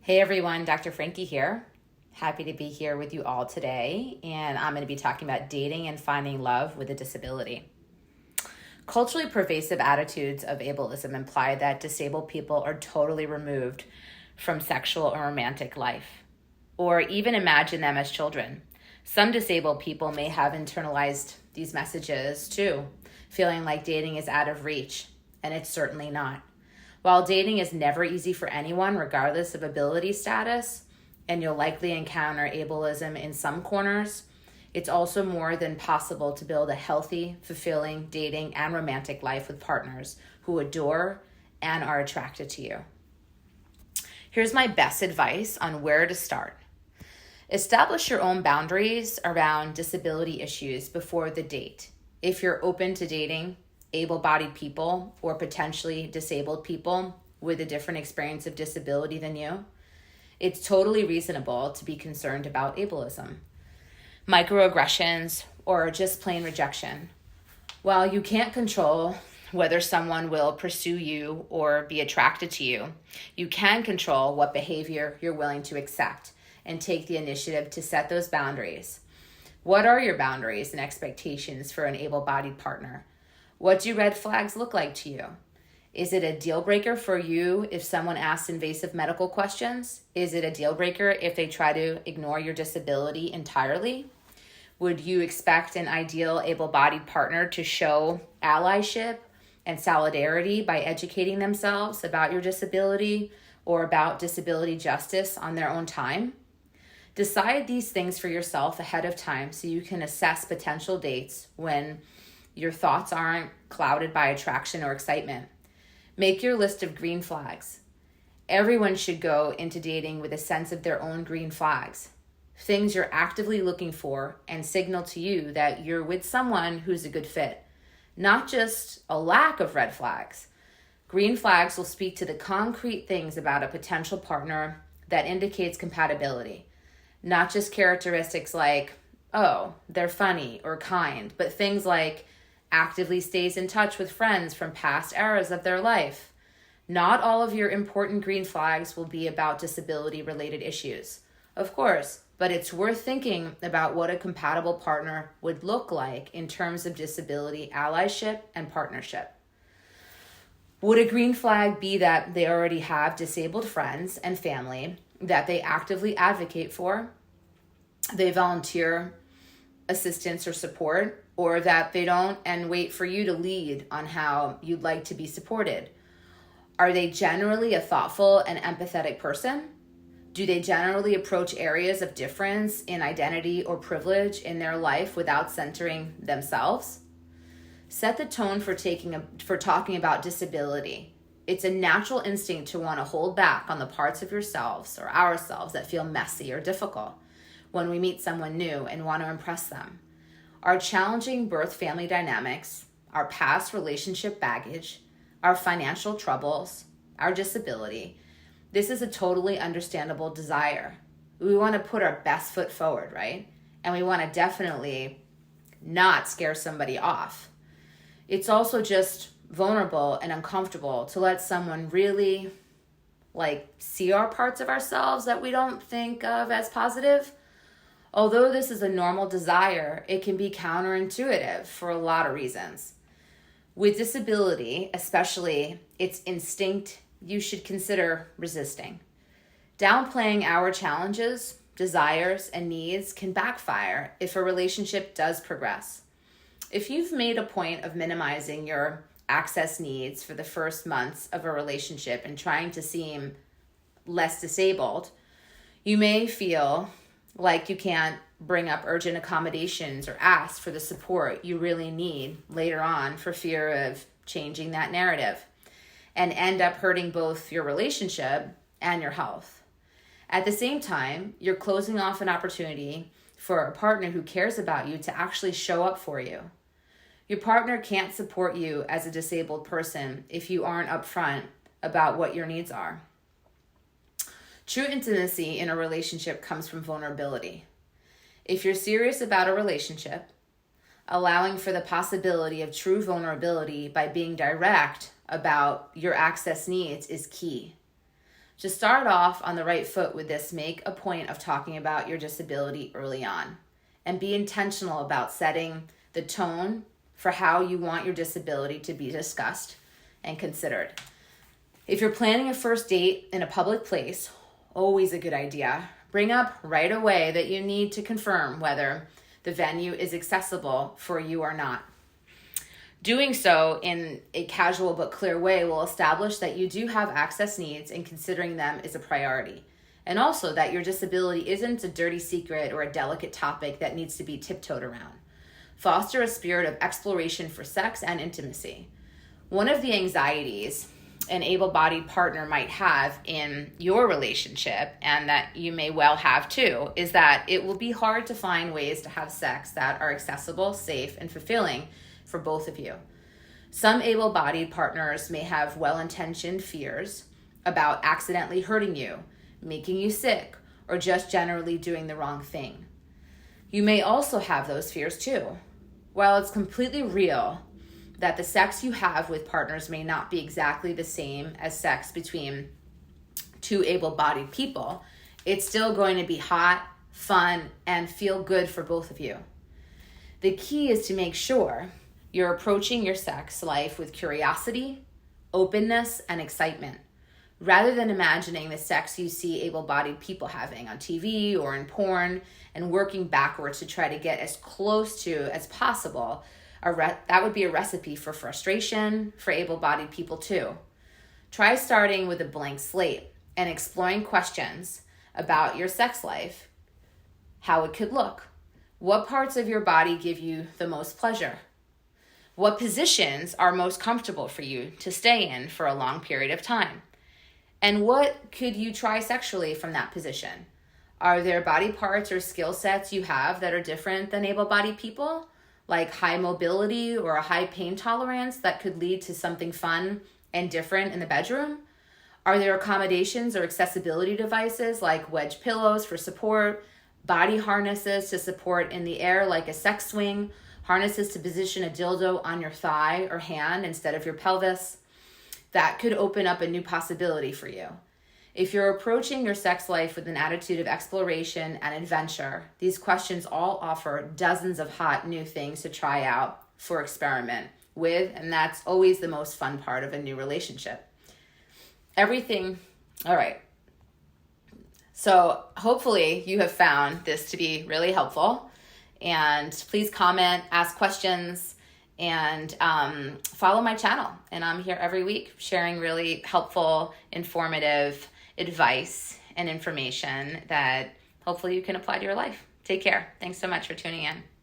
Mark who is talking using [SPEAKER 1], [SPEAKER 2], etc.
[SPEAKER 1] Hey everyone, Dr. Frankie here. Happy to be here with you all today, and I'm going to be talking about dating and finding love with a disability. Culturally pervasive attitudes of ableism imply that disabled people are totally removed from sexual or romantic life, or even imagine them as children. Some disabled people may have internalized these messages too, feeling like dating is out of reach, and it's certainly not. While dating is never easy for anyone, regardless of ability status, and you'll likely encounter ableism in some corners, it's also more than possible to build a healthy, fulfilling dating and romantic life with partners who adore and are attracted to you. Here's my best advice on where to start. Establish your own boundaries around disability issues before the date. If you're open to dating able-bodied people or potentially disabled people with a different experience of disability than you, it's totally reasonable to be concerned about ableism, microaggressions, or just plain rejection. While you can't control whether someone will pursue you or be attracted to you, you can control what behavior you're willing to accept and take the initiative to set those boundaries. What are your boundaries and expectations for an able-bodied partner? What do red flags look like to you? Is it a deal breaker for you if someone asks invasive medical questions? Is it a deal breaker if they try to ignore your disability entirely? Would you expect an ideal able-bodied partner to show allyship and solidarity by educating themselves about your disability or about disability justice on their own time? Decide these things for yourself ahead of time so you can assess potential dates when your thoughts aren't clouded by attraction or excitement. Make your list of green flags. Everyone should go into dating with a sense of their own green flags, things you're actively looking for and signal to you that you're with someone who's a good fit, not just a lack of red flags. Green flags will speak to the concrete things about a potential partner that indicates compatibility, not just characteristics like, oh, they're funny or kind, but things like actively stays in touch with friends from past eras of their life. Not all of your important green flags will be about disability-related issues, of course, but it's worth thinking about what a compatible partner would look like in terms of disability allyship and partnership. Would a green flag be that they already have disabled friends and family that they actively advocate for, they volunteer assistance or support, or that they don't and wait for you to lead on how you'd like to be supported? Are they generally a thoughtful and empathetic person? Do they generally approach areas of difference in identity or privilege in their life without centering themselves? Set the tone for talking about disability. It's a natural instinct to want to hold back on the parts of yourselves or ourselves that feel messy or difficult when we meet someone new and want to impress them. Our challenging birth family dynamics, our past relationship baggage, our financial troubles, our disability, this is a totally understandable desire. We want to put our best foot forward, right? And we want to definitely not scare somebody off. It's also just vulnerable and uncomfortable to let someone really see our parts of ourselves that we don't think of as positive. Although this is a normal desire, it can be counterintuitive for a lot of reasons. With disability, especially its instinct, you should consider resisting. Downplaying our challenges, desires, and needs can backfire if a relationship does progress. If you've made a point of minimizing your access needs for the first months of a relationship and trying to seem less disabled, you may feel like you can't bring up urgent accommodations or ask for the support you really need later on for fear of changing that narrative, and end up hurting both your relationship and your health. At the same time, you're closing off an opportunity for a partner who cares about you to actually show up for you. Your partner can't support you as a disabled person if you aren't upfront about what your needs are. True intimacy in a relationship comes from vulnerability. If you're serious about a relationship, allowing for the possibility of true vulnerability by being direct about your access needs is key. To start off on the right foot with this, make a point of talking about your disability early on and be intentional about setting the tone for how you want your disability to be discussed and considered. If you're planning a first date in a public place, always a good idea, bring up right away that you need to confirm whether the venue is accessible for you or not. Doing so in a casual but clear way will establish that you do have access needs and considering them is a priority. And also that your disability isn't a dirty secret or a delicate topic that needs to be tiptoed around. Foster a spirit of exploration for sex and intimacy. One of the anxieties an able-bodied partner might have in your relationship, and that you may well have too, is that it will be hard to find ways to have sex that are accessible, safe, and fulfilling for both of you. Some able-bodied partners may have well-intentioned fears about accidentally hurting you, making you sick, or just generally doing the wrong thing. You may also have those fears too. While it's completely real that the sex you have with partners may not be exactly the same as sex between two able-bodied people, it's still going to be hot, fun, and feel good for both of you. The key is to make sure you're approaching your sex life with curiosity, openness, and excitement, rather than imagining the sex you see able-bodied people having on TV or in porn and working backwards to try to get as close to as possible. That would be a recipe for frustration for able-bodied people too. Try starting with a blank slate and exploring questions about your sex life, how it could look. What parts of your body give you the most pleasure? What positions are most comfortable for you to stay in for a long period of time? And what could you try sexually from that position? Are there body parts or skill sets you have that are different than able-bodied people? Like high mobility or a high pain tolerance that could lead to something fun and different in the bedroom? Are there accommodations or accessibility devices like wedge pillows for support, body harnesses to support in the air like a sex swing, harnesses to position a dildo on your thigh or hand instead of your pelvis? That could open up a new possibility for you. If you're approaching your sex life with an attitude of exploration and adventure, these questions all offer dozens of hot new things to try out for experiment with, and that's always the most fun part of a new relationship. All right. So hopefully you have found this to be really helpful, and please comment, ask questions, and follow my channel. And I'm here every week sharing really helpful, informative advice and information that hopefully you can apply to your life. Take care. Thanks so much for tuning in.